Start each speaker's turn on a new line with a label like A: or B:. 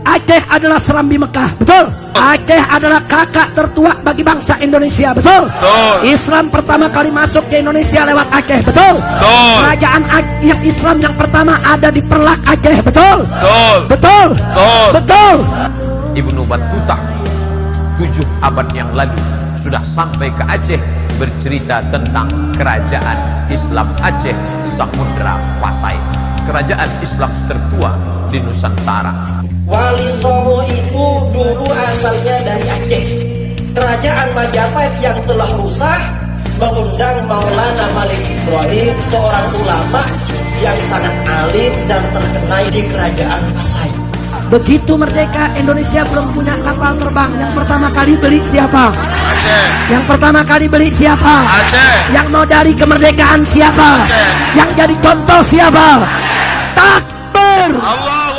A: Aceh adalah Serambi Mekah, betul? Aceh adalah kakak tertua bagi bangsa Indonesia, betul? Islam pertama kali masuk ke Indonesia lewat Aceh, betul? Kerajaan yang Islam yang pertama ada di Perlak Aceh, betul? Betul? Betul?
B: Ibnu Battuta 7 abad yang lalu sudah sampai ke Aceh, bercerita tentang kerajaan Islam Aceh Samudra Pasai, kerajaan Islam tertua di Nusantara.
C: Wali Songo itu dulu asalnya dari Aceh. Kerajaan Majapahit yang telah rusak mengundang Maulana Malik Ibrahim, seorang ulama yang sangat alim dan terkenal di kerajaan Pasai.
A: Begitu merdeka, Indonesia belum punya kapal terbang. Yang pertama kali beli siapa?
D: Aceh.
A: Yang pertama kali beli siapa?
D: Aceh.
A: Yang mau dari kemerdekaan siapa?
D: Aceh.
A: Yang jadi contoh siapa? Takbir!
D: Allah